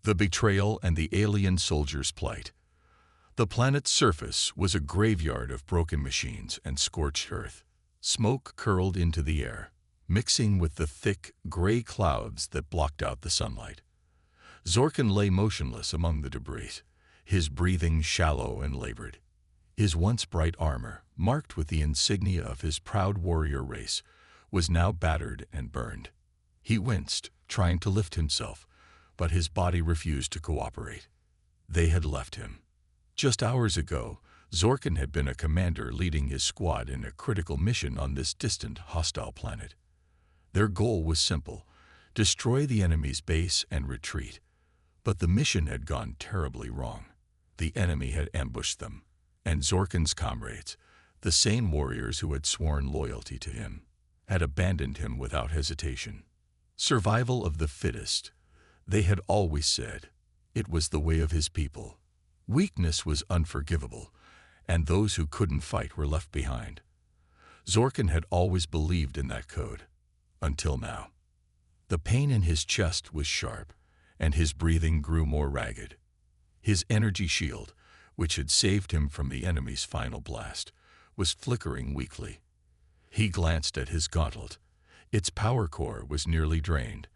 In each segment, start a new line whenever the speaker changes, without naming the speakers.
The betrayal and the alien soldier's plight. The planet's surface was a graveyard of broken machines and scorched earth. Smoke curled into the air, mixing with the thick, gray clouds that blocked out the sunlight. Zorkin lay motionless among the debris, his breathing shallow and labored. His once bright armor, marked with the insignia of his proud warrior race, was now battered and burned. He winced, trying to lift himself, but his body refused to cooperate. They had left him. Just hours ago, Zorkin had been a commander leading his squad in a critical mission on this distant, hostile planet. Their goal was simple: destroy the enemy's base and retreat. But the mission had gone terribly wrong. The enemy had ambushed them, and Zorkin's comrades, the sane warriors who had sworn loyalty to him, had abandoned him without hesitation. Survival of the fittest, they had always said. It was the way of his people. Weakness was unforgivable, and those who couldn't fight were left behind. Zorkin had always believed in that code, until now. The pain in his chest was sharp, and his breathing grew more ragged. His energy shield, which had saved him from the enemy's final blast, was flickering weakly. He glanced at his gauntlet. Its power core was nearly drained.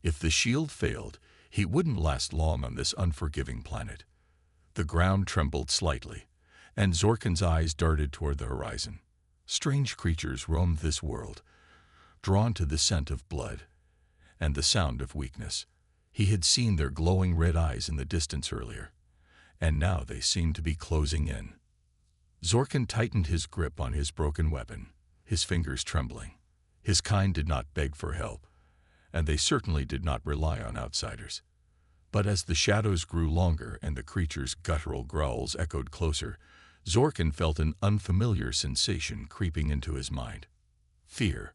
If the shield failed, he wouldn't last long on this unforgiving planet. The ground trembled slightly, and Zorkin's eyes darted toward the horizon. Strange creatures roamed this world, drawn to the scent of blood and the sound of weakness. He had seen their glowing red eyes in the distance earlier, and now they seemed to be closing in. Zorkin tightened his grip on his broken weapon, his fingers trembling. His kind did not beg for help, and they certainly did not rely on outsiders. But as the shadows grew longer and the creature's guttural growls echoed closer, Zorkin felt an unfamiliar sensation creeping into his mind. Fear.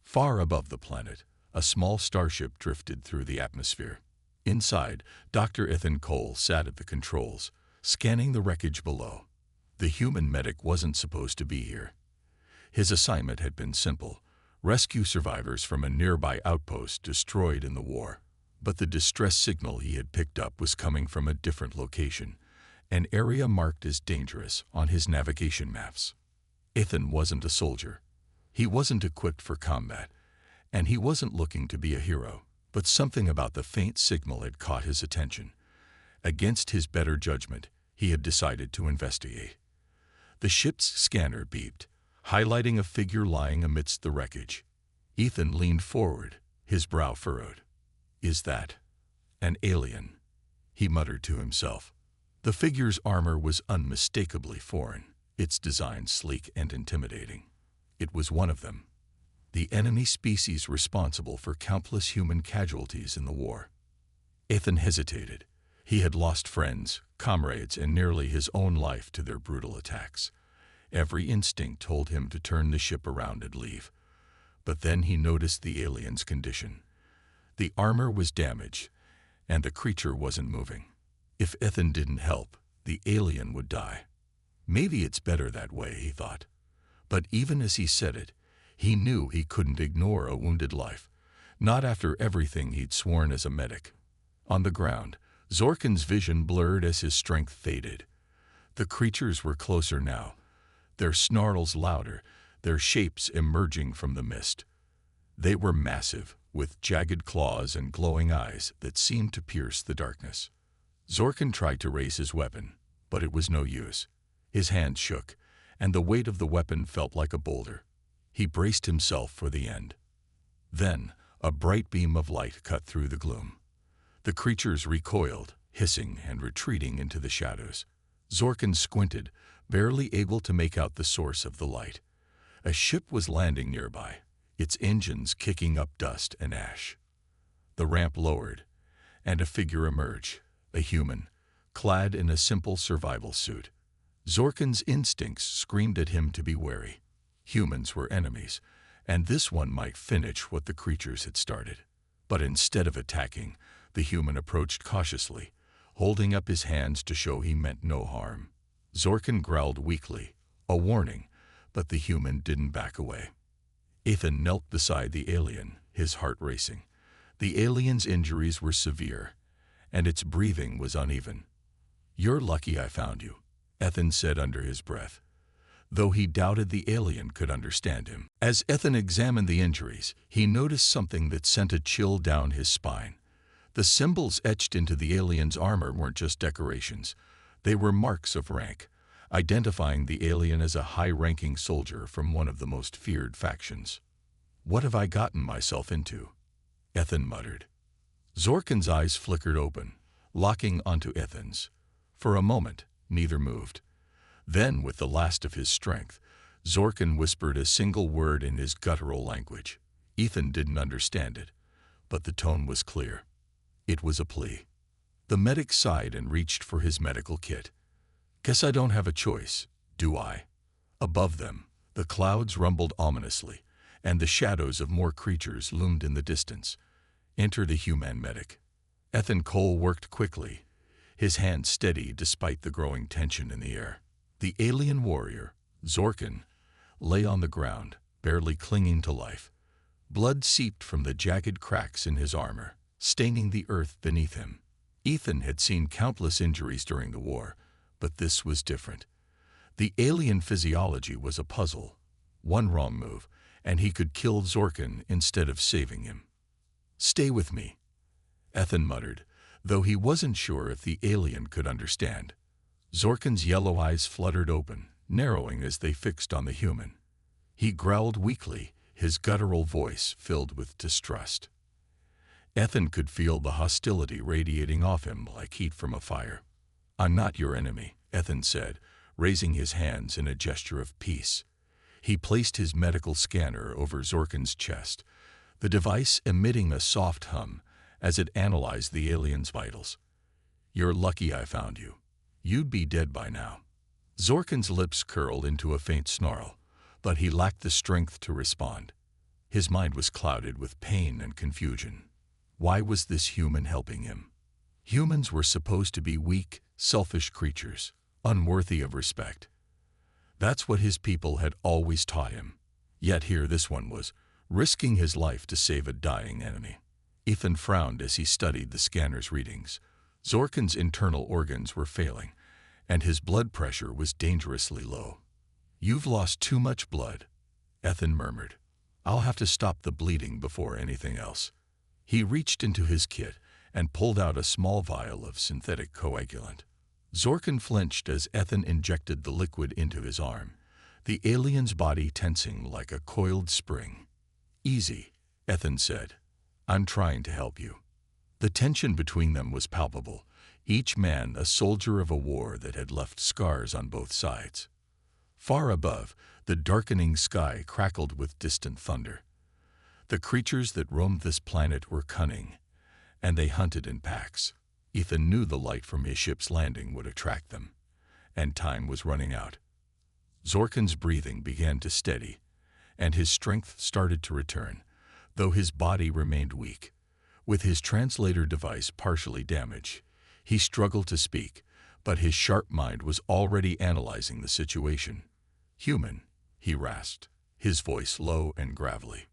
Far above the planet, a small starship drifted through the atmosphere. Inside, Dr. Ethan Cole sat at the controls, scanning the wreckage below. The human medic wasn't supposed to be here. His assignment had been simple: rescue survivors from a nearby outpost destroyed in the war. But the distress signal he had picked up was coming from a different location, an area marked as dangerous on his navigation maps. Ethan wasn't a soldier. He wasn't equipped for combat, and he wasn't looking to be a hero. But something about the faint signal had caught his attention. Against his better judgment, he had decided to investigate. The ship's scanner beeped, highlighting a figure lying amidst the wreckage. Ethan leaned forward, his brow furrowed. "Is that an alien?" he muttered to himself. The figure's armor was unmistakably foreign, its design sleek and intimidating. It was one of them, the enemy species responsible for countless human casualties in the war. Ethan hesitated. He had lost friends, comrades, and nearly his own life to their brutal attacks. Every instinct told him to turn the ship around and leave. But then he noticed the alien's condition. The armor was damaged, and the creature wasn't moving. If Ethan didn't help, the alien would die. Maybe it's better that way, he thought. But even as he said it, he knew he couldn't ignore a wounded life, not after everything he'd sworn as a medic. On the ground, Zorkin's vision blurred as his strength faded. The creatures were closer now, their snarls louder, their shapes emerging from the mist. They were massive, with jagged claws and glowing eyes that seemed to pierce the darkness. Zorkin tried to raise his weapon, but it was no use. His hand shook, and the weight of the weapon felt like a boulder. He braced himself for the end. Then, a bright beam of light cut through the gloom. The creatures recoiled, hissing and retreating into the shadows. Zorkin squinted, barely able to make out the source of the light. A ship was landing nearby, its engines kicking up dust and ash. The ramp lowered, and a figure emerged, a human, clad in a simple survival suit. Zorkin's instincts screamed at him to be wary. Humans were enemies, and this one might finish what the creatures had started. But instead of attacking, the human approached cautiously, holding up his hands to show he meant no harm. Zorkin growled weakly, a warning, but the human didn't back away. Ethan knelt beside the alien, his heart racing. The alien's injuries were severe, and its breathing was uneven. "You're lucky I found you," Ethan said under his breath, though he doubted the alien could understand him. As Ethan examined the injuries, he noticed something that sent a chill down his spine. The symbols etched into the alien's armor weren't just decorations. They were marks of rank, identifying the alien as a high-ranking soldier from one of the most feared factions. "What have I gotten myself into?" Ethan muttered. Zorkin's eyes flickered open, locking onto Ethan's. For a moment, neither moved. Then, with the last of his strength, Zorkin whispered a single word in his guttural language. Ethan didn't understand it, but the tone was clear. It was a plea. The medic sighed and reached for his medical kit. "Guess I don't have a choice, do I?" Above them, the clouds rumbled ominously, and the shadows of more creatures loomed in the distance. Enter the human medic. Ethan Cole worked quickly, his hands steady despite the growing tension in the air. The alien warrior, Zorkin, lay on the ground, barely clinging to life. Blood seeped from the jagged cracks in his armor, staining the earth beneath him. Ethan had seen countless injuries during the war, but this was different. The alien physiology was a puzzle. One wrong move, and he could kill Zorkin instead of saving him. "Stay with me," Ethan muttered, though he wasn't sure if the alien could understand. Zorkin's yellow eyes fluttered open, narrowing as they fixed on the human. He growled weakly, his guttural voice filled with distrust. Ethan could feel the hostility radiating off him like heat from a fire. "I'm not your enemy," Ethan said, raising his hands in a gesture of peace. He placed his medical scanner over Zorkin's chest, the device emitting a soft hum as it analyzed the alien's vitals. "You're lucky I found you. You'd be dead by now." Zorkin's lips curled into a faint snarl, but he lacked the strength to respond. His mind was clouded with pain and confusion. Why was this human helping him? Humans were supposed to be weak, selfish creatures, unworthy of respect. That's what his people had always taught him. Yet here this one was, risking his life to save a dying enemy. Ethan frowned as he studied the scanner's readings. Zorkin's internal organs were failing, and his blood pressure was dangerously low. "You've lost too much blood," Ethan murmured. "I'll have to stop the bleeding before anything else." He reached into his kit and pulled out a small vial of synthetic coagulant. Zorkin flinched as Ethan injected the liquid into his arm, the alien's body tensing like a coiled spring. "Easy," Ethan said. "I'm trying to help you." The tension between them was palpable, each man a soldier of a war that had left scars on both sides. Far above, the darkening sky crackled with distant thunder. The creatures that roamed this planet were cunning, and they hunted in packs. Ethan knew the light from his ship's landing would attract them, and time was running out. Zorkin's breathing began to steady, and his strength started to return, though his body remained weak. With his translator device partially damaged, he struggled to speak, but his sharp mind was already analyzing the situation. "Human," he rasped, his voice low and gravelly.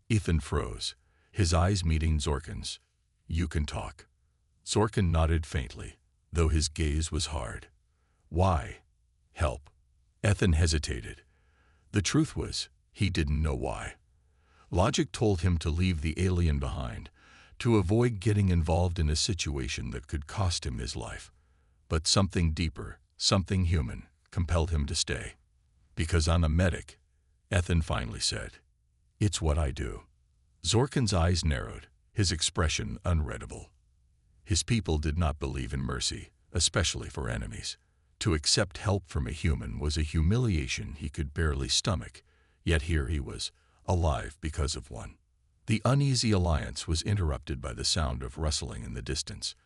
Ethan froze, his eyes meeting Zorkin's. "You can talk." Zorkin nodded faintly, though his gaze was hard. "Why?" "Help." Ethan hesitated. The truth was, he didn't know why. Logic told him to leave the alien behind, to avoid getting involved in a situation that could cost him his life. But something deeper, something human, compelled him to stay. "Because I'm a medic," Ethan finally said. "It's what I do." Zorkin's eyes narrowed, his expression unreadable. His people did not believe in mercy, especially for enemies. To accept help from a human was a humiliation he could barely stomach, yet here he was, alive because of one. The uneasy alliance was interrupted by the sound of rustling in the distance.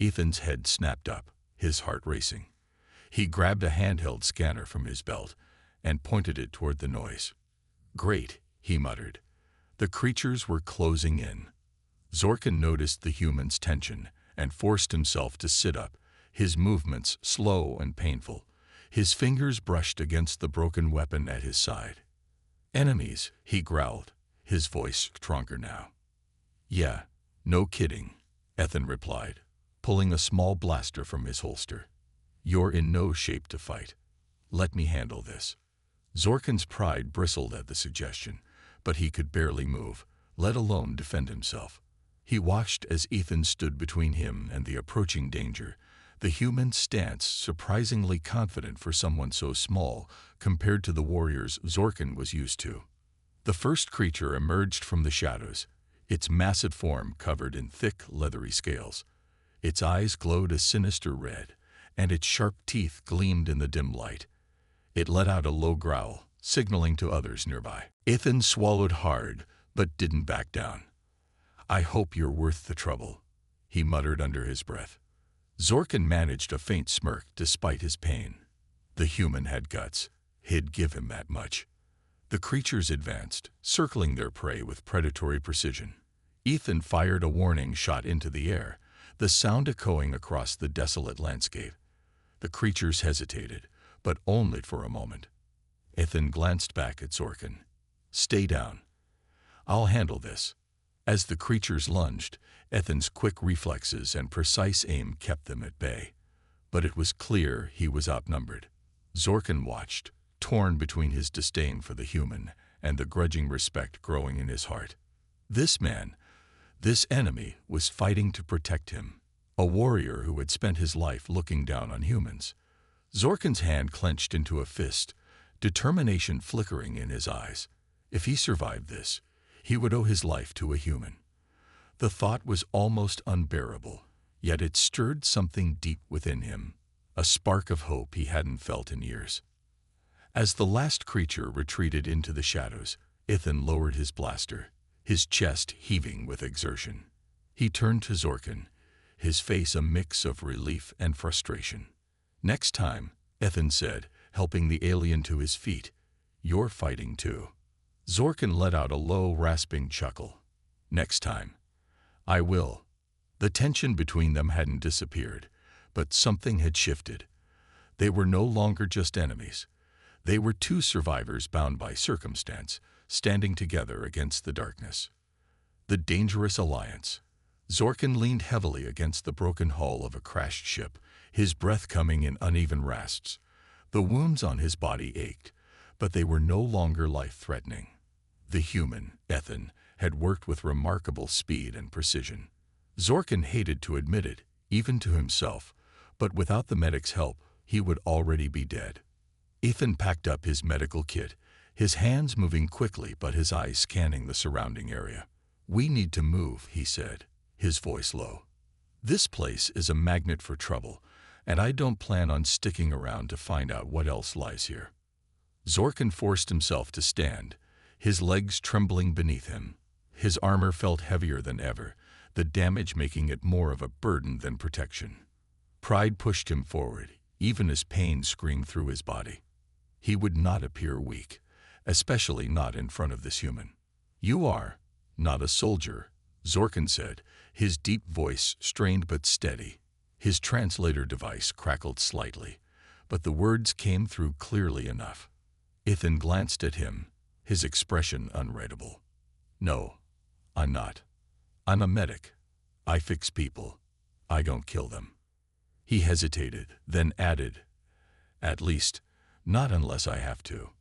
Ethan's head snapped up, his heart racing. He grabbed a handheld scanner from his belt and pointed it toward the noise. "Great," he muttered. The creatures were closing in. Zorkin noticed the human's tension and forced himself to sit up, his movements slow and painful. His fingers brushed against the broken weapon at his side. "Enemies," he growled, his voice stronger now. "Yeah, no kidding," Ethan replied. pulling a small blaster from his holster. "You're in no shape to fight. Let me handle this." Zorkin's pride bristled at the suggestion, but he could barely move, let alone defend himself. He watched as Ethan stood between him and the approaching danger, the human stance surprisingly confident for someone so small compared to the warriors Zorkin was used to. The first creature emerged from the shadows, its massive form covered in thick, leathery scales. Its eyes glowed a sinister red, and its sharp teeth gleamed in the dim light. It let out a low growl, signaling to others nearby. Ethan swallowed hard, but didn't back down. "I hope you're worth the trouble," he muttered under his breath. Zorkin managed a faint smirk despite his pain. The human had guts. He'd give him that much. The creatures advanced, circling their prey with predatory precision. Ethan fired a warning shot into the air, the sound echoing across the desolate landscape. The creatures hesitated, but only for a moment. Ethan glanced back at Zorkin. "Stay down. I'll handle this." As the creatures lunged, Ethan's quick reflexes and precise aim kept them at bay. But it was clear he was outnumbered. Zorkin watched, torn between his disdain for the human and the grudging respect growing in his heart. This man, this enemy, was fighting to protect him, a warrior who had spent his life looking down on humans. Zorkin's hand clenched into a fist, determination flickering in his eyes. If he survived this, he would owe his life to a human. The thought was almost unbearable, yet it stirred something deep within him, a spark of hope he hadn't felt in years. As the last creature retreated into the shadows, Ethan lowered his blaster, his chest heaving with exertion. He turned to Zorkin, his face a mix of relief and frustration. "Next time," Ethan said, helping the alien to his feet, "you're fighting too." Zorkin let out a low, rasping chuckle. "Next time. I will." The tension between them hadn't disappeared, but something had shifted. They were no longer just enemies. They were two survivors bound by circumstance, standing together against the darkness. The dangerous alliance. Zorkin leaned heavily against the broken hull of a crashed ship, his breath coming in uneven rasts. The wounds on his body ached, but they were no longer life-threatening. The human, Ethan, had worked with remarkable speed and precision. Zorkin hated to admit it, even to himself, but without the medic's help, he would already be dead. Ethan packed up his medical kit, his hands moving quickly but his eyes scanning the surrounding area. "We need to move," he said, his voice low. "This place is a magnet for trouble, and I don't plan on sticking around to find out what else lies here." Zorkin forced himself to stand, his legs trembling beneath him. His armor felt heavier than ever, the damage making it more of a burden than protection. Pride pushed him forward, even as pain screamed through his body. He would not appear weak, especially not in front of this human. "You are not a soldier," Zorkin said, his deep voice strained but steady. His translator device crackled slightly, but the words came through clearly enough. Ethan glanced at him, his expression unreadable. "No, I'm not. I'm a medic. I fix people. I don't kill them." He hesitated, then added, "At least, not unless I have to."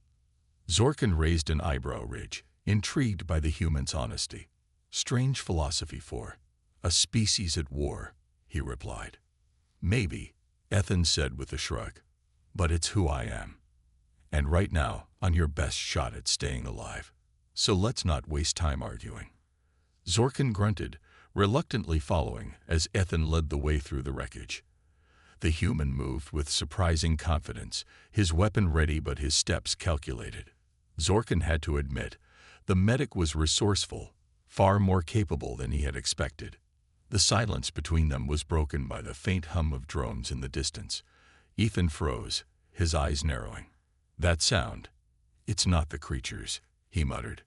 Zorkin raised an eyebrow ridge, intrigued by the human's honesty. "Strange philosophy for a species at war," he replied. "Maybe," Ethan said with a shrug, "but it's who I am. And right now, I'm your best shot at staying alive. So let's not waste time arguing." Zorkin grunted, reluctantly following as Ethan led the way through the wreckage. The human moved with surprising confidence, his weapon ready but his steps calculated. Zorkin had to admit, the medic was resourceful, far more capable than he had expected. The silence between them was broken by the faint hum of drones in the distance. Ethan froze, his eyes narrowing. "That sound. It's not the creatures," he muttered.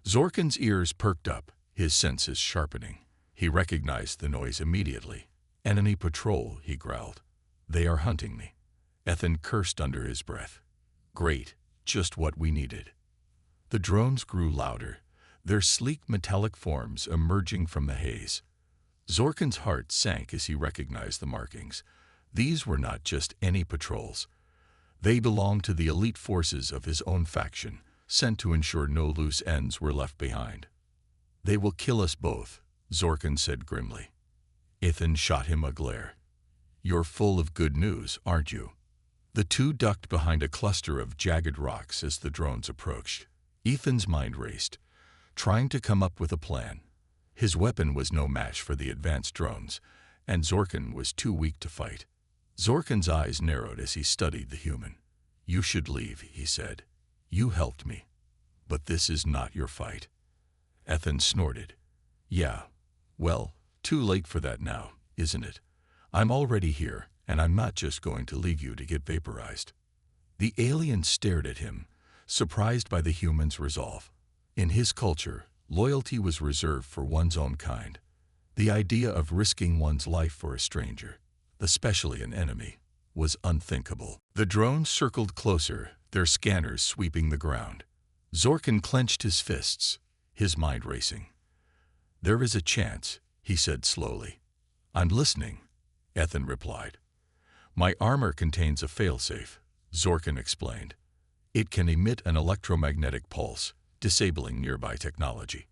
Zorkin's ears perked up, his senses sharpening. He recognized the noise immediately. "Enemy patrol," he growled. "They are hunting me." Ethan cursed under his breath. "Great, just what we needed." The drones grew louder, their sleek metallic forms emerging from the haze. Zorkin's heart sank as he recognized the markings. These were not just any patrols. They belonged to the elite forces of his own faction, sent to ensure no loose ends were left behind. "They will kill us both," Zorkin said grimly. Ethan shot him a glare. "You're full of good news, aren't you?" The two ducked behind a cluster of jagged rocks as the drones approached. Ethan's mind raced, trying to come up with a plan. His weapon was no match for the advanced drones, and Zorkin was too weak to fight. Zorkin's eyes narrowed as he studied the human. "You should leave," he said. "You helped me. But this is not your fight." Ethan snorted. "Yeah, well, too late for that now, isn't it? I'm already here, and I'm not just going to leave you to get vaporized." The alien stared at him, surprised by the human's resolve. In his culture, loyalty was reserved for one's own kind. The idea of risking one's life for a stranger, especially an enemy, was unthinkable. The drones circled closer, their scanners sweeping the ground. Zorkin clenched his fists, his mind racing. "There is a chance," he said slowly. "I'm listening," Ethan replied. "My armor contains a failsafe," Zorkin explained. "It can emit an electromagnetic pulse, disabling nearby technology.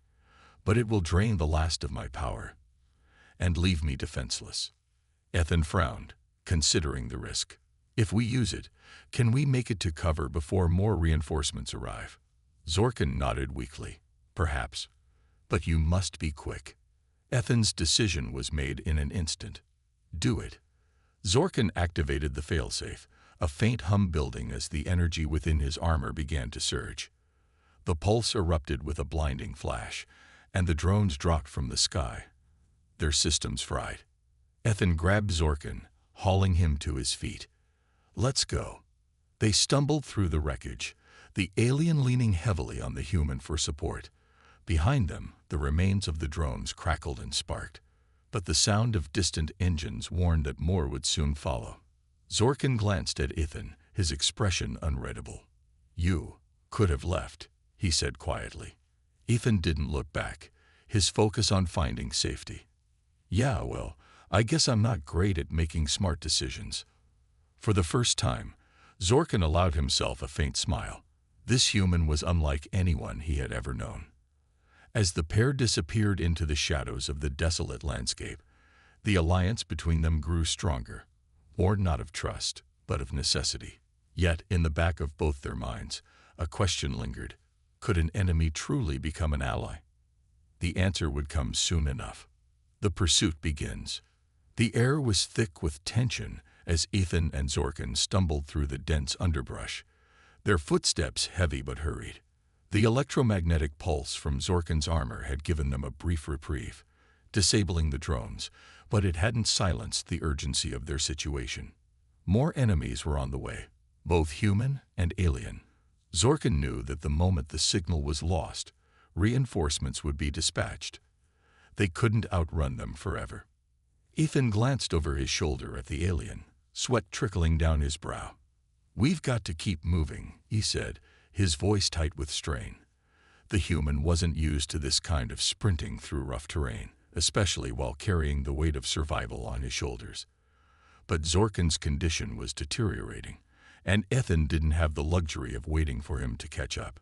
But it will drain the last of my power and leave me defenseless." Ethan frowned, considering the risk. "If we use it, can we make it to cover before more reinforcements arrive?" Zorkin nodded weakly. "Perhaps. But you must be quick." Ethan's decision was made in an instant. "Do it." Zorkin activated the failsafe, a faint hum building as the energy within his armor began to surge. The pulse erupted with a blinding flash, and the drones dropped from the sky, their systems fried. Ethan grabbed Zorkin, hauling him to his feet. "Let's go." They stumbled through the wreckage, the alien leaning heavily on the human for support. Behind them, the remains of the drones crackled and sparked, but the sound of distant engines warned that more would soon follow. Zorkin glanced at Ethan, his expression unreadable. "You could have left," he said quietly. Ethan didn't look back, his focus on finding safety. "Yeah, well, I guess I'm not great at making smart decisions." For the first time, Zorkin allowed himself a faint smile. This human was unlike anyone he had ever known. As the pair disappeared into the shadows of the desolate landscape, the alliance between them grew stronger, or not of trust, but of necessity. Yet, in the back of both their minds, a question lingered. Could an enemy truly become an ally? The answer would come soon enough. The pursuit begins. The air was thick with tension as Ethan and Zorkin stumbled through the dense underbrush, their footsteps heavy but hurried. The electromagnetic pulse from Zorkin's armor had given them a brief reprieve, disabling the drones, but it hadn't silenced the urgency of their situation. More enemies were on the way, both human and alien. Zorkin knew that the moment the signal was lost, reinforcements would be dispatched. They couldn't outrun them forever. Ethan glanced over his shoulder at the alien, sweat trickling down his brow. "We've got to keep moving," he said, his voice tight with strain. The human wasn't used to this kind of sprinting through rough terrain, especially while carrying the weight of survival on his shoulders. But Zorkin's condition was deteriorating, and Ethan didn't have the luxury of waiting for him to catch up.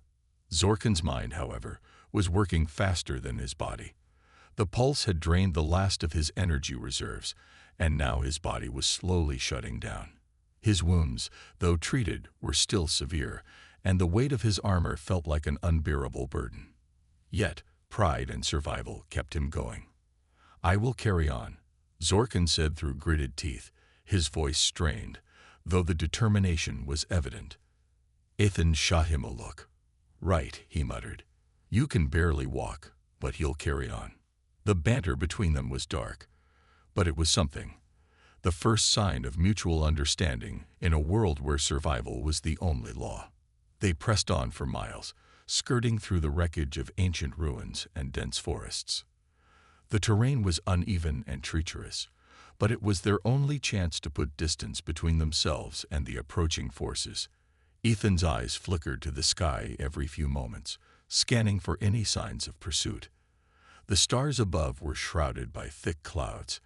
Zorkin's mind, however, was working faster than his body. The pulse had drained the last of his energy reserves, and now his body was slowly shutting down. His wounds, though treated, were still severe, and the weight of his armor felt like an unbearable burden. Yet, pride and survival kept him going. "I will carry on," Zorkin said through gritted teeth, his voice strained, though the determination was evident. Ethan shot him a look. "Right," he muttered. "You can barely walk, but you'll carry on." The banter between them was dark, but it was something. The first sign of mutual understanding in a world where survival was the only law. They pressed on for miles, skirting through the wreckage of ancient ruins and dense forests. The terrain was uneven and treacherous, but it was their only chance to put distance between themselves and the approaching forces. Ethan's eyes flickered to the sky every few moments, scanning for any signs of pursuit. The stars above were shrouded by thick clouds,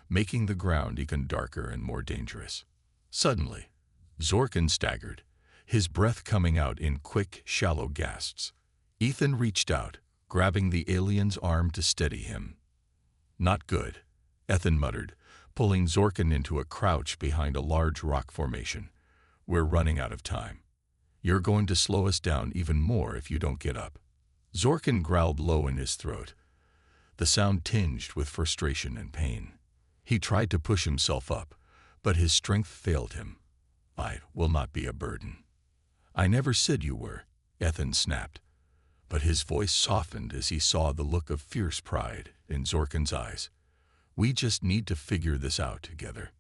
making the ground even darker and more dangerous. Suddenly, Zorkin staggered, his breath coming out in quick, shallow gasps. Ethan reached out, grabbing the alien's arm to steady him. "Not good," Ethan muttered, pulling Zorkin into a crouch behind a large rock formation. "We're running out of time. You're going to slow us down even more if you don't get up." Zorkin growled low in his throat, the sound tinged with frustration and pain. He tried to push himself up, but his strength failed him. "I will not be a burden." "I never said you were," Ethan snapped, but his voice softened as he saw the look of fierce pride in Zorkin's eyes. "We just need to figure this out together."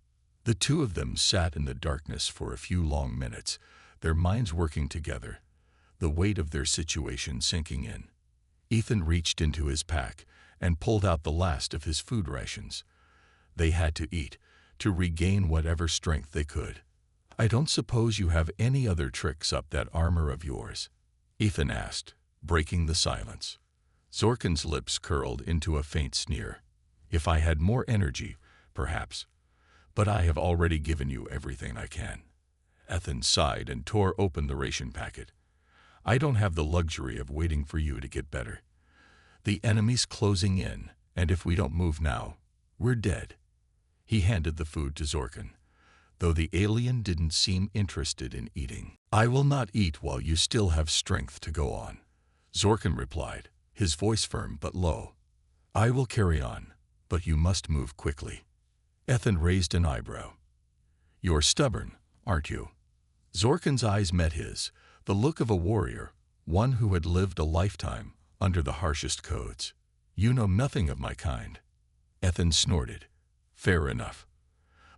The two of them sat in the darkness for a few long minutes, their minds working together, the weight of their situation sinking in. Ethan reached into his pack and pulled out the last of his food rations. They had to eat, to regain whatever strength they could. "I don't suppose you have any other tricks up that armor of yours?" Ethan asked, breaking the silence. Zorkin's lips curled into a faint sneer. "If I had more energy, perhaps. But I have already given you everything I can." Ethan sighed and tore open the ration packet. "I don't have the luxury of waiting for you to get better. The enemy's closing in, and if we don't move now, we're dead." He handed the food to Zorkin, though the alien didn't seem interested in eating. "I will not eat while you still have strength to go on," Zorkin replied, his voice firm but low. "I will carry on, but you must move quickly." Ethan raised an eyebrow. "You're stubborn, aren't you?" Zorkin's eyes met his, the look of a warrior, one who had lived a lifetime under the harshest codes. "You know nothing of my kind." Ethan snorted. "Fair enough."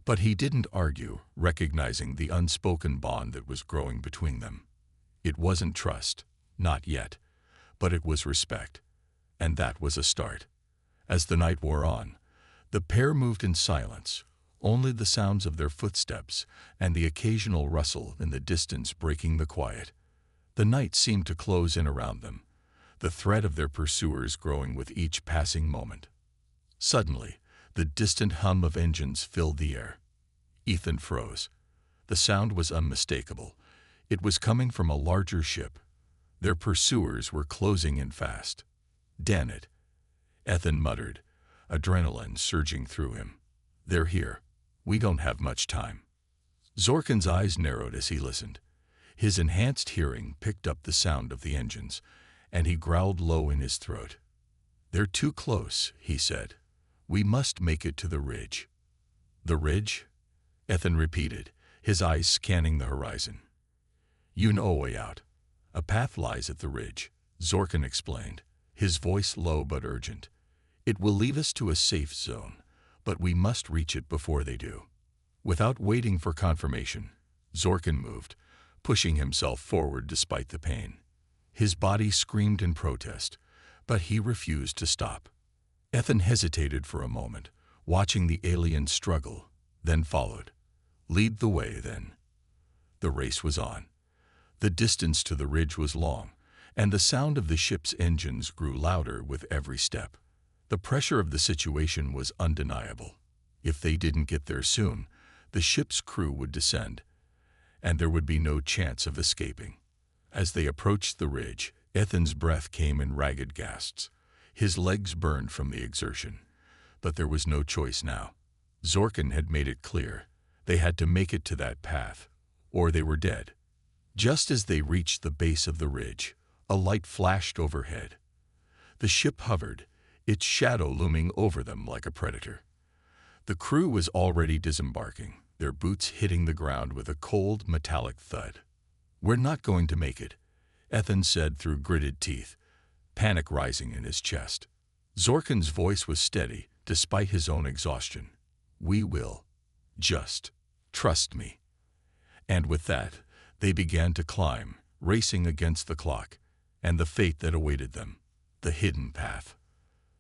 But he didn't argue, recognizing the unspoken bond that was growing between them. It wasn't trust, not yet, but it was respect, and that was a start. As the night wore on, the pair moved in silence, only the sounds of their footsteps and the occasional rustle in the distance breaking the quiet. The night seemed to close in around them, the threat of their pursuers growing with each passing moment. Suddenly, the distant hum of engines filled the air. Ethan froze. The sound was unmistakable. It was coming from a larger ship. Their pursuers were closing in fast. "Damn it," Ethan muttered, adrenaline surging through him. "They're here. We don't have much time." Zorkin's eyes narrowed as he listened. His enhanced hearing picked up the sound of the engines, and he growled low in his throat. "They're too close," he said. "We must make it to the ridge." "The ridge?" Ethan repeated, his eyes scanning the horizon. "You know a way out. A path lies at the ridge," Zorkin explained, his voice low but urgent. "It will lead us to a safe zone, but we must reach it before they do." Without waiting for confirmation, Zorkin moved, pushing himself forward despite the pain. His body screamed in protest, but he refused to stop. Ethan hesitated for a moment, watching the alien struggle, then followed. "Lead the way, then." The race was on. The distance to the ridge was long, and the sound of the ship's engines grew louder with every step. The pressure of the situation was undeniable. If they didn't get there soon, the ship's crew would descend, and there would be no chance of escaping. As they approached the ridge, Ethan's breath came in ragged gasps. His legs burned from the exertion, but there was no choice now. Zorkin had made it clear. They had to make it to that path, or they were dead. Just as they reached the base of the ridge, a light flashed overhead. The ship hovered, its shadow looming over them like a predator. The crew was already disembarking, their boots hitting the ground with a cold, metallic thud. "We're not going to make it," Ethan said through gritted teeth, panic rising in his chest. Zorkin's voice was steady, despite his own exhaustion. "We will. Just trust me." And with that, they began to climb, racing against the clock, and the fate that awaited them, the hidden path.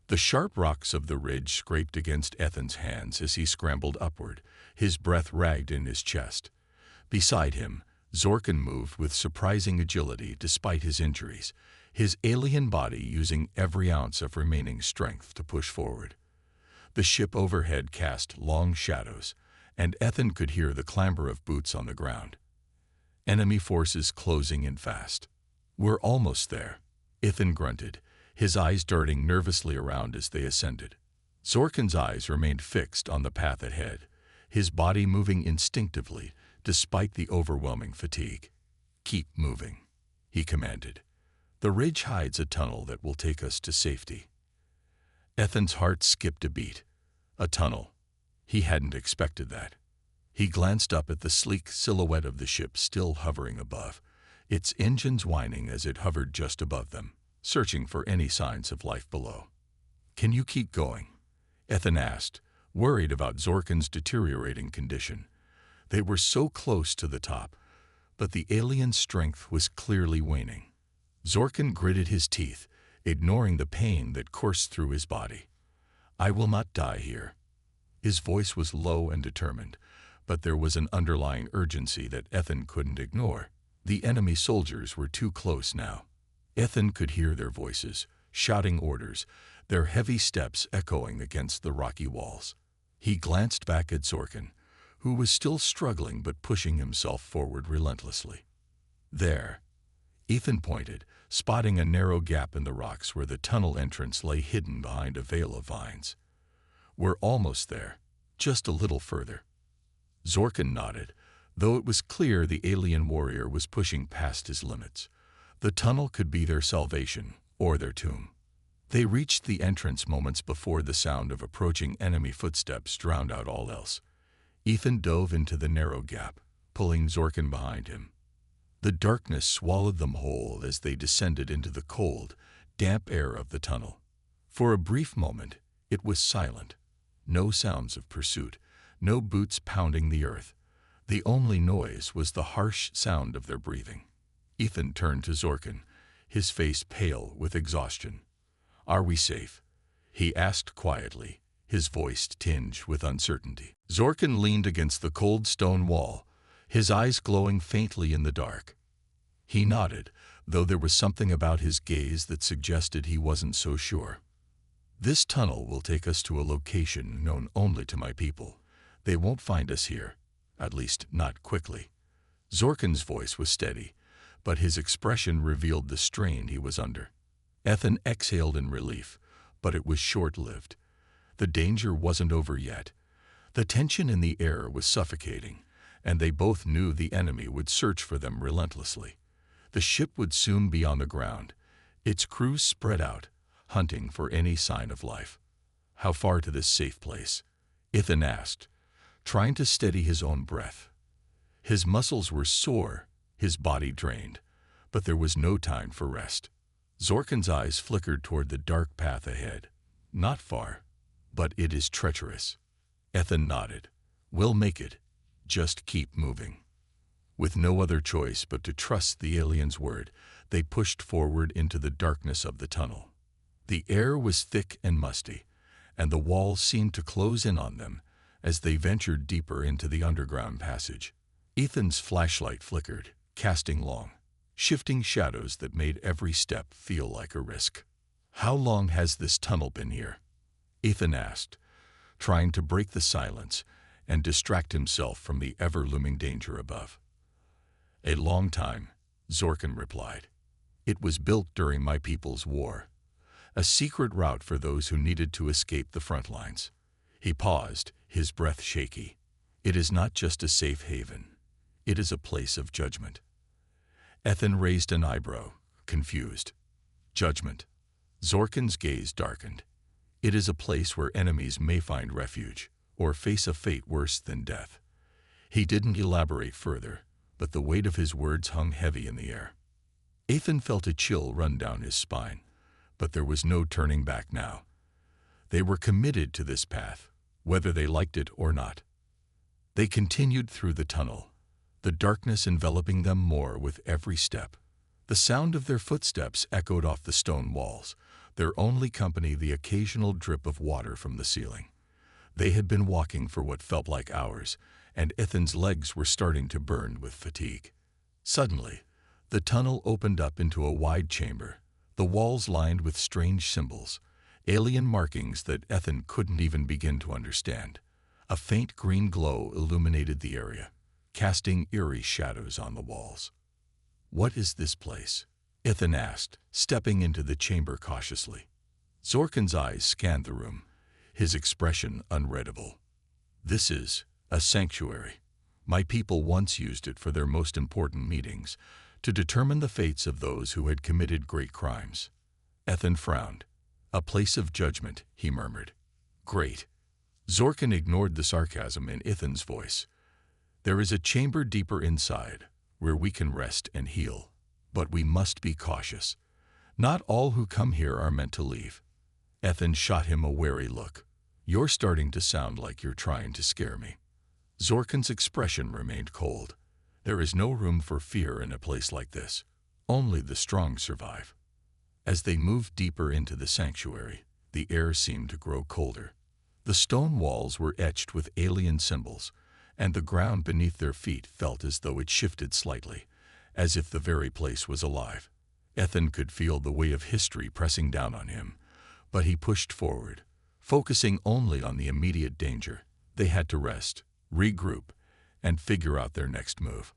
The sharp rocks of the ridge scraped against Ethan's hands as he scrambled upward, his breath ragged in his chest. Beside him, Zorkin moved with surprising agility despite his injuries, his alien body using every ounce of remaining strength to push forward. The ship overhead cast long shadows, and Ethan could hear the clamber of boots on the ground. Enemy forces closing in fast. "We're almost there," Ethan grunted, his eyes darting nervously around as they ascended. Zorkin's eyes remained fixed on the path ahead, his body moving instinctively despite the overwhelming fatigue. "Keep moving," he commanded. "The ridge hides a tunnel that will take us to safety." Ethan's heart skipped a beat. A tunnel. He hadn't expected that. He glanced up at the sleek silhouette of the ship still hovering above, its engines whining as it hovered just above them, searching for any signs of life below. "Can you keep going?" Ethan asked, worried about Zorkin's deteriorating condition. They were so close to the top, but the alien's strength was clearly waning. Zorkin gritted his teeth, ignoring the pain that coursed through his body. "I will not die here." His voice was low and determined, but there was an underlying urgency that Ethan couldn't ignore. The enemy soldiers were too close now. Ethan could hear their voices, shouting orders, their heavy steps echoing against the rocky walls. He glanced back at Zorkin, who was still struggling but pushing himself forward relentlessly. "There," Ethan pointed, spotting a narrow gap in the rocks where the tunnel entrance lay hidden behind a veil of vines. "We're almost there, just a little further." Zorkin nodded, though it was clear the alien warrior was pushing past his limits. The tunnel could be their salvation or their tomb. They reached the entrance moments before the sound of approaching enemy footsteps drowned out all else. Ethan dove into the narrow gap, pulling Zorkin behind him. The darkness swallowed them whole as they descended into the cold, damp air of the tunnel. For a brief moment, it was silent. No sounds of pursuit, no boots pounding the earth. The only noise was the harsh sound of their breathing. Ethan turned to Zorkin, his face pale with exhaustion. "Are we safe?" he asked quietly, his voice tinged with uncertainty. Zorkin leaned against the cold stone wall, his eyes glowing faintly in the dark. He nodded, though there was something about his gaze that suggested he wasn't so sure. "This tunnel will take us to a location known only to my people. They won't find us here, at least not quickly." Zorkin's voice was steady, but his expression revealed the strain he was under. Ethan exhaled in relief, but it was short-lived. The danger wasn't over yet. The tension in the air was suffocating, and they both knew the enemy would search for them relentlessly. The ship would soon be on the ground, its crew spread out, hunting for any sign of life. "How far to this safe place?" Ethan asked, trying to steady his own breath. His muscles were sore, his body drained, but there was no time for rest. Zorkin's eyes flickered toward the dark path ahead. "Not far, but it is treacherous." Ethan nodded. "We'll make it. Just keep moving." With no other choice but to trust the alien's word, they pushed forward into the darkness of the tunnel. The air was thick and musty, and the walls seemed to close in on them as they ventured deeper into the underground passage. Ethan's flashlight flickered, casting long, shifting shadows that made every step feel like a risk. "How long has this tunnel been here?" Ethan asked, trying to break the silence and distract himself from the ever-looming danger above. "A long time," Zorkin replied. "It was built during my people's war, a secret route for those who needed to escape the front lines." He paused, his breath shaky. "It is not just a safe haven. It is a place of judgment." Ethan raised an eyebrow, confused. "Judgment?" Zorkin's gaze darkened. "It is a place where enemies may find refuge, or face a fate worse than death." He didn't elaborate further, but the weight of his words hung heavy in the air. Ethan felt a chill run down his spine, but there was no turning back now. They were committed to this path, whether they liked it or not. They continued through the tunnel, the darkness enveloping them more with every step. The sound of their footsteps echoed off the stone walls, their only company the occasional drip of water from the ceiling. They had been walking for what felt like hours, and Ethan's legs were starting to burn with fatigue. Suddenly, the tunnel opened up into a wide chamber, the walls lined with strange symbols, alien markings that Ethan couldn't even begin to understand. A faint green glow illuminated the area, casting eerie shadows on the walls. "What is this place?" Ethan asked, stepping into the chamber cautiously. Zorkin's eyes scanned the room, his expression unreadable. "This is a sanctuary. My people once used it for their most important meetings, to determine the fates of those who had committed great crimes." Ethan frowned. "A place of judgment," he murmured. "Great." Zorkin ignored the sarcasm in Ethan's voice. "There is a chamber deeper inside, where we can rest and heal. But we must be cautious. Not all who come here are meant to leave." Ethan shot him a wary look. "You're starting to sound like you're trying to scare me." Zorkin's expression remained cold. "There is no room for fear in a place like this. Only the strong survive." As they moved deeper into the sanctuary, the air seemed to grow colder. The stone walls were etched with alien symbols, and the ground beneath their feet felt as though it shifted slightly, as if the very place was alive. Ethan could feel the weight of history pressing down on him, but he pushed forward, focusing only on the immediate danger. They had to rest, regroup, and figure out their next move.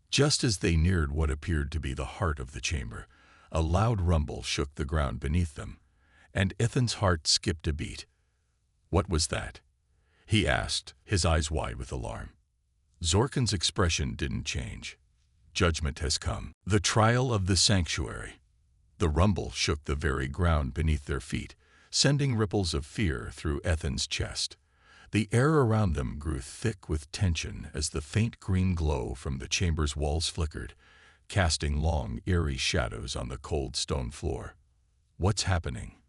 Just as they neared what appeared to be the heart of the chamber, a loud rumble shook the ground beneath them, and Ethan's heart skipped a beat. "What was that?" he asked, his eyes wide with alarm. Zorkin's expression didn't change. "Judgment has come. The trial of the sanctuary." The rumble shook the very ground beneath their feet, sending ripples of fear through Ethan's chest. The air around them grew thick with tension as the faint green glow from the chamber's walls flickered, casting long, eerie shadows on the cold stone floor. "What's happening?"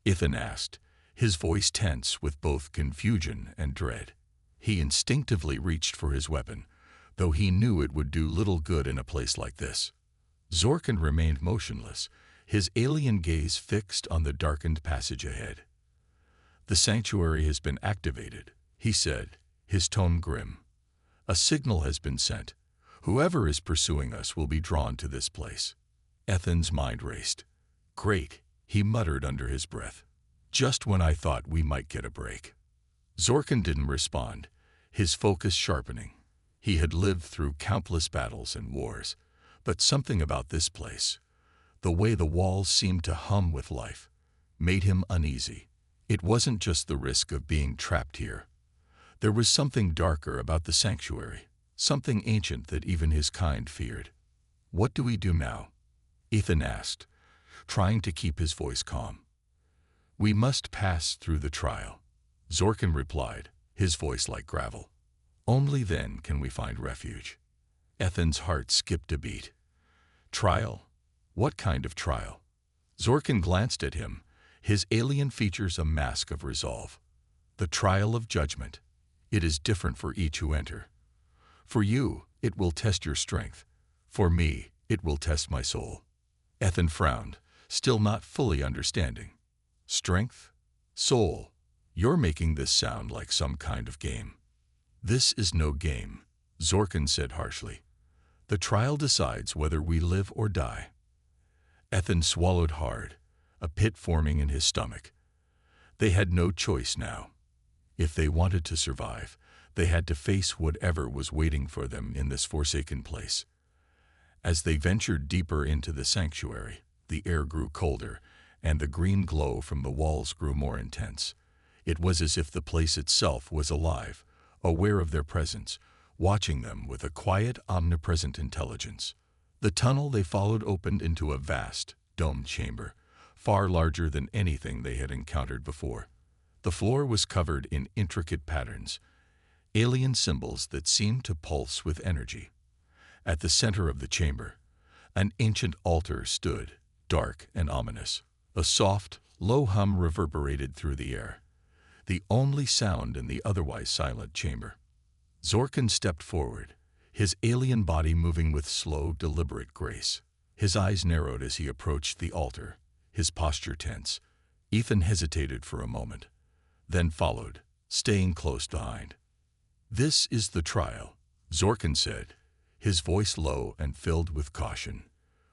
Ethan asked, his voice tense with both confusion and dread. He instinctively reached for his weapon, though he knew it would do little good in a place like this. Zorkin remained motionless, his alien gaze fixed on the darkened passage ahead. "The sanctuary has been activated," he said, his tone grim. "A signal has been sent. Whoever is pursuing us will be drawn to this place." Ethan's mind raced. "Great," he muttered under his breath. "Just when I thought we might get a break." Zorkin didn't respond, his focus sharpening. He had lived through countless battles and wars, but something about this place, the way the walls seemed to hum with life, made him uneasy. It wasn't just the risk of being trapped here. There was something darker about the sanctuary, something ancient that even his kind feared. "What do we do now?" Ethan asked, trying to keep his voice calm. "We must pass through the trial," Zorkin replied, his voice like gravel. "Only then can we find refuge." Ethan's heart skipped a beat. "Trial? What kind of trial?" Zorkin glanced at him, his alien features a mask of resolve. "The trial of judgment. It is different for each who enter. For you, it will test your strength. For me, it will test my soul." Ethan frowned, still not fully understanding. "Strength? Soul? You're making this sound like some kind of game." "This is no game," Zorkin said harshly. "The trial decides whether we live or die." Ethan swallowed hard, a pit forming in his stomach. They had no choice now. If they wanted to survive, they had to face whatever was waiting for them in this forsaken place. As they ventured deeper into the sanctuary, the air grew colder, and the green glow from the walls grew more intense. It was as if the place itself was alive, aware of their presence, watching them with a quiet, omnipresent intelligence. The tunnel they followed opened into a vast, domed chamber, far larger than anything they had encountered before. The floor was covered in intricate patterns, alien symbols that seemed to pulse with energy. At the center of the chamber, an ancient altar stood, dark and ominous. A soft, low hum reverberated through the air, the only sound in the otherwise silent chamber. Zorkin stepped forward, his alien body moving with slow, deliberate grace. His eyes narrowed as he approached the altar, his posture tense. Ethan hesitated for a moment, then followed, staying close behind. "This is the trial," Zorkin said, his voice low and filled with caution.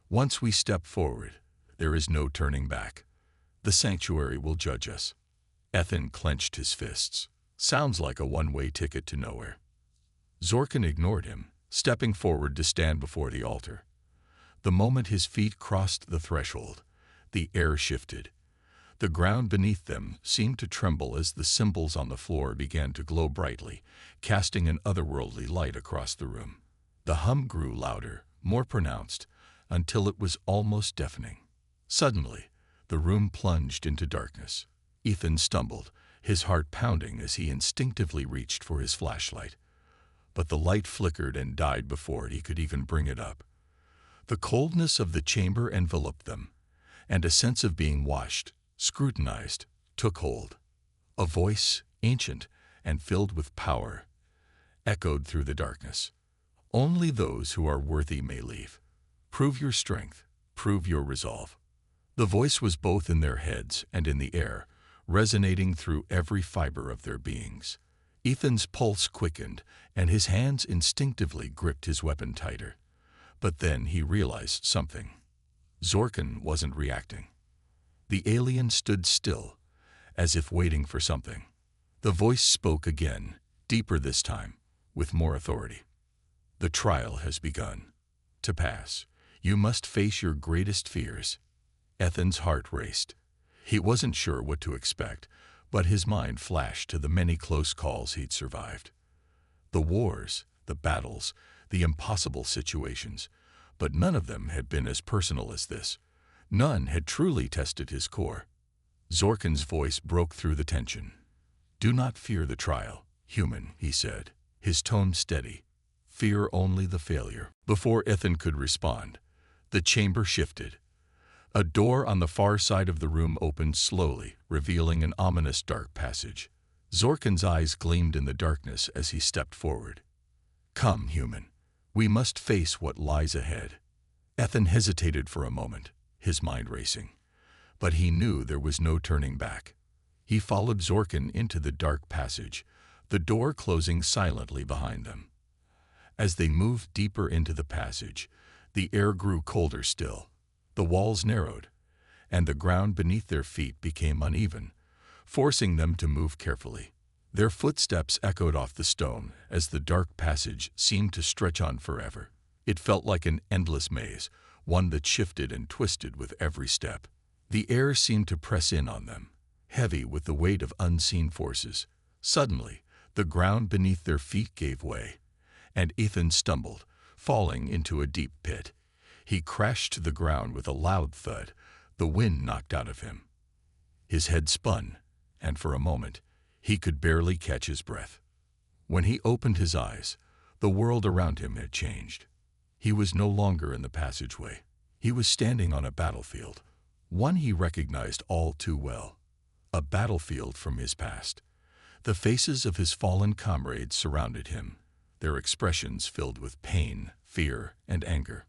"Once we step forward, There is no turning back. The sanctuary will judge us. Ethan clenched his fists. Sounds like a one-way ticket to nowhere. Zorkin ignored him, stepping forward to stand before the altar. The moment his feet crossed the threshold, the air shifted. The ground beneath them seemed to tremble as the symbols on the floor began to glow brightly, casting an otherworldly light across the room. The hum grew louder, more pronounced, until it was almost deafening. Suddenly, the room plunged into darkness. Ethan stumbled, his heart pounding as he instinctively reached for his flashlight. But the light flickered and died before he could even bring it up. The coldness of the chamber enveloped them, and a sense of being watched, scrutinized, took hold. A voice, ancient and filled with power, echoed through the darkness. Only those who are worthy may leave. Prove your strength, prove your resolve. The voice was both in their heads and in the air, resonating through every fiber of their beings. Ethan's pulse quickened, and his hands instinctively gripped his weapon tighter. But then he realized something. Zorkin wasn't reacting. The alien stood still, as if waiting for something. The voice spoke again, deeper this time, with more authority. The trial has begun. To pass, you must face your greatest fears. Ethan's heart raced. He wasn't sure what to expect, but his mind flashed to the many close calls he'd survived. The wars, the battles, the impossible situations, but none of them had been as personal as this. None had truly tested his core. Zorkin's voice broke through the tension. "Do not fear the trial, human," he said, his tone steady. "Fear only the failure." Before Ethan could respond, the chamber shifted. A door on the far side of the room opened slowly, revealing an ominous dark passage. Zorkin's eyes gleamed in the darkness as he stepped forward. "Come, human. We must face what lies ahead." Ethan hesitated for a moment, his mind racing. But he knew there was no turning back. He followed Zorkin into the dark passage, the door closing silently behind them. As they moved deeper into the passage, the air grew colder still. The walls narrowed, and the ground beneath their feet became uneven, forcing them to move carefully. Their footsteps echoed off the stone as the dark passage seemed to stretch on forever. It felt like an endless maze, one that shifted and twisted with every step. The air seemed to press in on them, heavy with the weight of unseen forces. Suddenly, the ground beneath their feet gave way, and Ethan stumbled, falling into a deep pit. He crashed to the ground with a loud thud, the wind knocked out of him. His head spun, and for a moment, he could barely catch his breath. When he opened his eyes, the world around him had changed. He was no longer in the passageway. He was standing on a battlefield, one he recognized all too well. A battlefield from his past. The faces of his fallen comrades surrounded him, their expressions filled with pain, fear, and anger.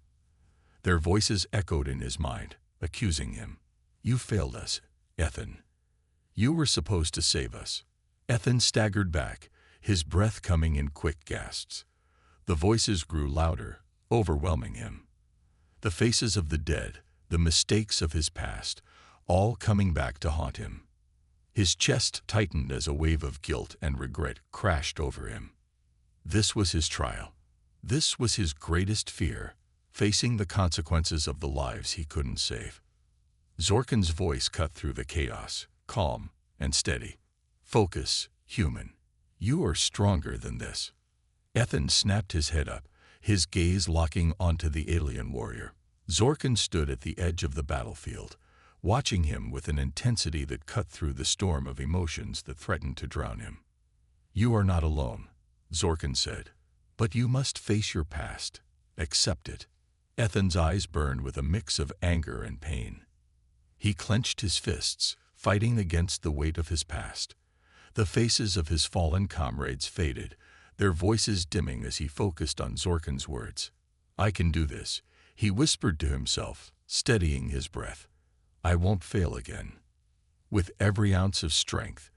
Their voices echoed in his mind, accusing him. "You failed us, Ethan. You were supposed to save us." Ethan staggered back, his breath coming in quick gasps. The voices grew louder, overwhelming him. The faces of the dead, the mistakes of his past, all coming back to haunt him. His chest tightened as a wave of guilt and regret crashed over him. This was his trial. This was his greatest fear, facing the consequences of the lives he couldn't save. Zorkin's voice cut through the chaos, calm and steady. "Focus, human. You are stronger than this." Ethan snapped his head up, his gaze locking onto the alien warrior. Zorkin stood at the edge of the battlefield, watching him with an intensity that cut through the storm of emotions that threatened to drown him. "You are not alone," Zorkin said, "but you must face your past. Accept it." Ethan's eyes burned with a mix of anger and pain. He clenched his fists, fighting against the weight of his past. The faces of his fallen comrades faded, their voices dimming as he focused on Zorkin's words. "I can do this," he whispered to himself, steadying his breath. "I won't fail again." With every ounce of strength,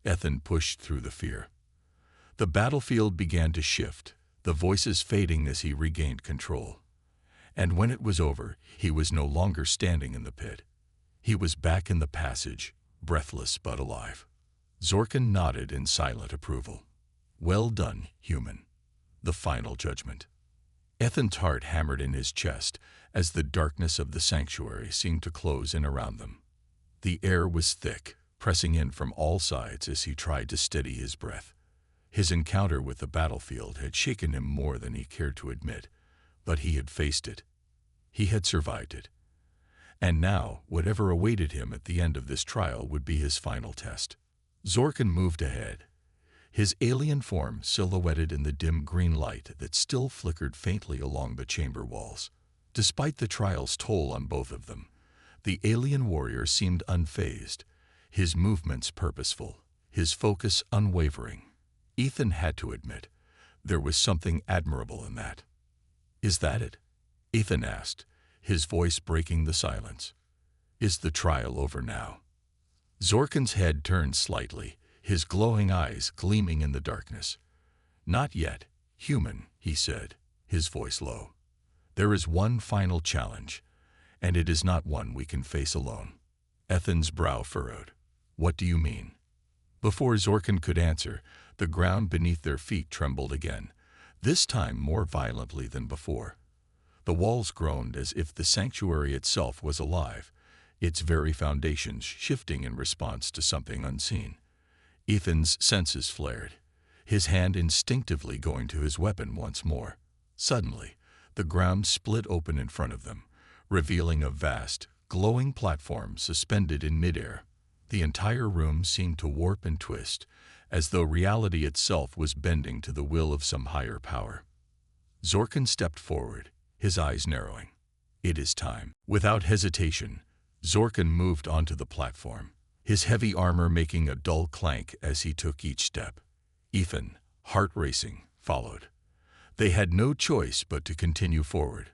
Ethan pushed through the fear. The battlefield began to shift, the voices fading as he regained control. And when it was over, he was no longer standing in the pit. He was back in the passage, breathless but alive. Zorkin nodded in silent approval. Well done, human. The final judgment. Ethan's heart hammered in his chest as the darkness of the sanctuary seemed to close in around them. The air was thick, pressing in from all sides as he tried to steady his breath. His encounter with the battlefield had shaken him more than he cared to admit, but he had faced it. He had survived it. And now, whatever awaited him at the end of this trial would be his final test. Zorkin moved ahead, his alien form silhouetted in the dim green light that still flickered faintly along the chamber walls. Despite the trial's toll on both of them, the alien warrior seemed unfazed, his movements purposeful, his focus unwavering. Ethan had to admit, there was something admirable in that. Is that it? Ethan asked, his voice breaking the silence. Is the trial over now? Zorkin's head turned slightly, his glowing eyes gleaming in the darkness. Not yet, human, he said, his voice low. There is one final challenge, and it is not one we can face alone. Ethan's brow furrowed. What do you mean? Before Zorkin could answer, the ground beneath their feet trembled again, this time more violently than before. The walls groaned as if the sanctuary itself was alive, its very foundations shifting in response to something unseen. Ethan's senses flared, his hand instinctively going to his weapon once more. Suddenly, the ground split open in front of them, revealing a vast, glowing platform suspended in midair. The entire room seemed to warp and twist, as though reality itself was bending to the will of some higher power. Zorkin stepped forward, his eyes narrowing. It is time. Without hesitation, Zorkin moved onto the platform, his heavy armor making a dull clank as he took each step. Ethan, heart racing, followed. They had no choice but to continue forward.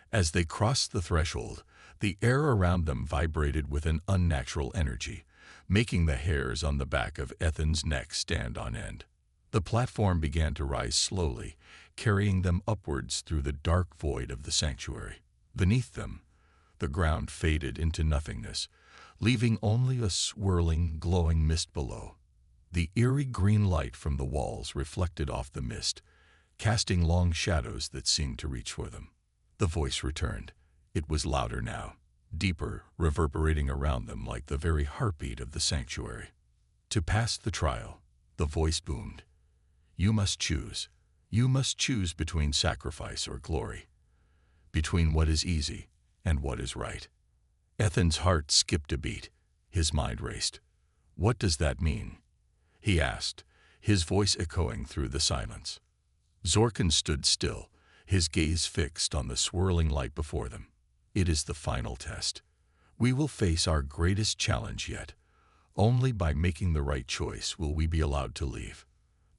As they crossed the threshold, the air around them vibrated with an unnatural energy, making the hairs on the back of Ethan's neck stand on end. The platform began to rise slowly, carrying them upwards through the dark void of the sanctuary. Beneath them, the ground faded into nothingness, leaving only a swirling, glowing mist below. The eerie green light from the walls reflected off the mist, casting long shadows that seemed to reach for them. The voice returned. It was louder now, deeper, reverberating around them like the very heartbeat of the sanctuary. To pass the trial, the voice boomed. You must choose. You must choose between sacrifice or glory, between what is easy and what is right. Ethan's heart skipped a beat. His mind raced. What does that mean? He asked, his voice echoing through the silence. Zorkin stood still, his gaze fixed on the swirling light before them. It is the final test. We will face our greatest challenge yet. Only by making the right choice will we be allowed to leave.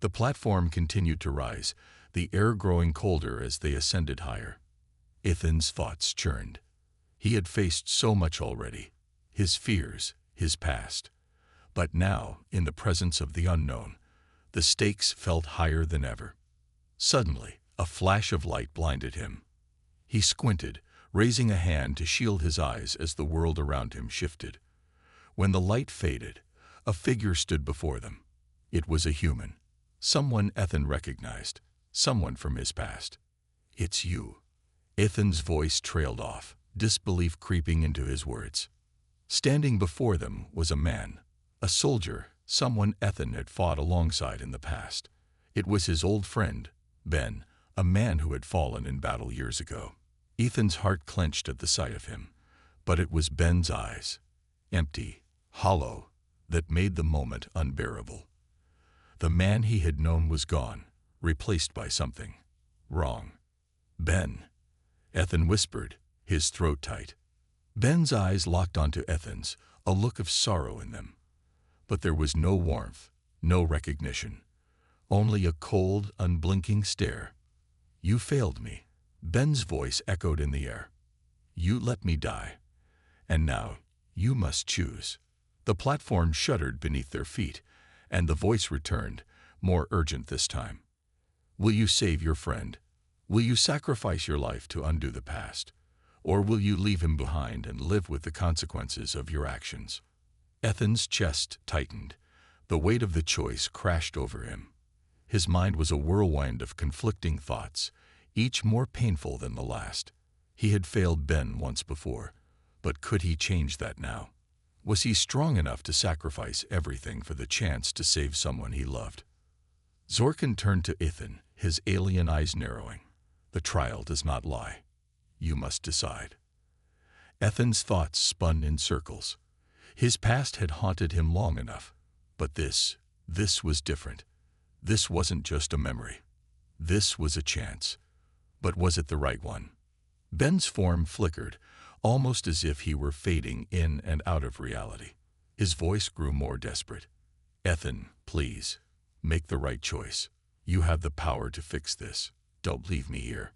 The platform continued to rise, the air growing colder as they ascended higher. Ethan's thoughts churned. He had faced so much already, his fears, his past. But now, in the presence of the unknown, the stakes felt higher than ever. Suddenly, a flash of light blinded him. He squinted, raising a hand to shield his eyes as the world around him shifted. When the light faded, a figure stood before them. It was a human, someone Ethan recognized, someone from his past. It's you. Ethan's voice trailed off, disbelief creeping into his words. Standing before them was a man, a soldier, someone Ethan had fought alongside in the past. It was his old friend, Ben, a man who had fallen in battle years ago. Ethan's heart clenched at the sight of him, but it was Ben's eyes, empty, hollow, that made the moment unbearable. The man he had known was gone, replaced by something wrong. Ben, Ethan whispered, his throat tight. Ben's eyes locked onto Ethan's, a look of sorrow in them. But there was no warmth, no recognition, only a cold, unblinking stare. You failed me. Ben's voice echoed in the air. You let me die. And now, you must choose. The platform shuddered beneath their feet, and the voice returned, more urgent this time. Will you save your friend? Will you sacrifice your life to undo the past? Or will you leave him behind and live with the consequences of your actions? Ethan's chest tightened. The weight of the choice crashed over him. His mind was a whirlwind of conflicting thoughts, each more painful than the last. He had failed Ben once before, but could he change that now? Was he strong enough to sacrifice everything for the chance to save someone he loved? Zorkin turned to Ethan, his alien eyes narrowing. The trial does not lie. You must decide. Ethan's thoughts spun in circles. His past had haunted him long enough, but this was different. This wasn't just a memory. This was a chance. But was it the right one? Ben's form flickered, almost as if he were fading in and out of reality. His voice grew more desperate. Ethan, please, make the right choice. You have the power to fix this. Don't leave me here.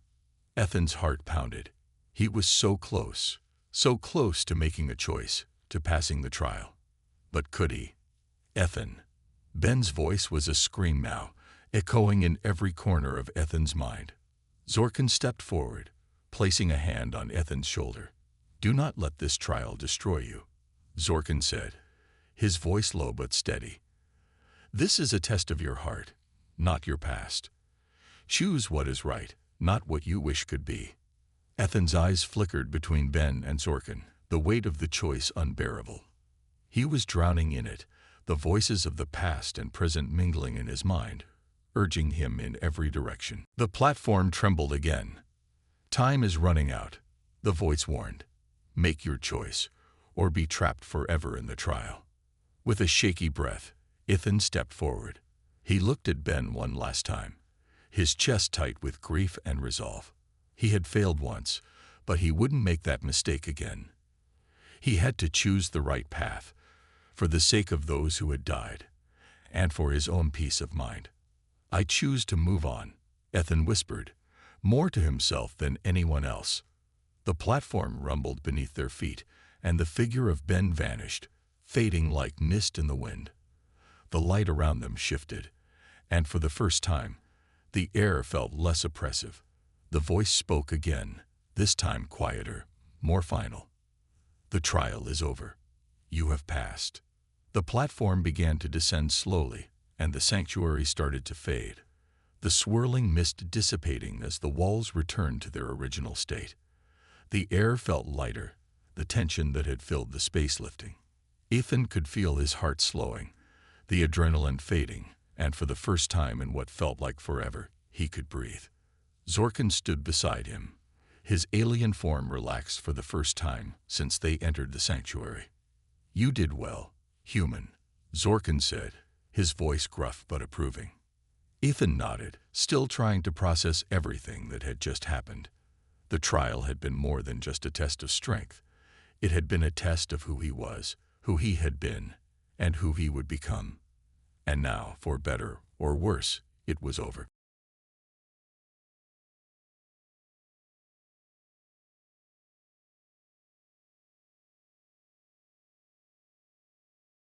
Ethan's heart pounded. He was so close to making a choice, to passing the trial. But could he? Ethan. Ben's voice was a scream now, echoing in every corner of Ethan's mind. Zorkin stepped forward, placing a hand on Ethan's shoulder. Do not let this trial destroy you, Zorkin said, his voice low but steady. This is a test of your heart, not your past. Choose what is right, not what you wish could be. Ethan's eyes flickered between Ben and Zorkin, the weight of the choice unbearable. He was drowning in it, the voices of the past and present mingling in his mind, urging him in every direction. The platform trembled again. Time is running out, the voice warned. Make your choice, or be trapped forever in the trial. With a shaky breath, Ethan stepped forward. He looked at Ben one last time, his chest tight with grief and resolve. He had failed once, but he wouldn't make that mistake again. He had to choose the right path, for the sake of those who had died, and for his own peace of mind. I choose to move on, Ethan whispered, more to himself than anyone else. The platform rumbled beneath their feet, and the figure of Ben vanished, fading like mist in the wind. The light around them shifted, and for the first time, the air felt less oppressive. The voice spoke again, this time quieter, more final. The trial is over. You have passed. The platform began to descend slowly, and the sanctuary started to fade, the swirling mist dissipating as the walls returned to their original state. The air felt lighter, the tension that had filled the space lifting. Ethan could feel his heart slowing, the adrenaline fading, and for the first time in what felt like forever, he could breathe. Zorkin stood beside him, his alien form relaxed for the first time since they entered the sanctuary. You did well, human, Zorkin said, his voice gruff but approving. Ethan nodded, still trying to process everything that had just happened. The trial had been more than just a test of strength. It had been a test of who he was, who he had been, and who he would become. And now, for better or worse, it was over.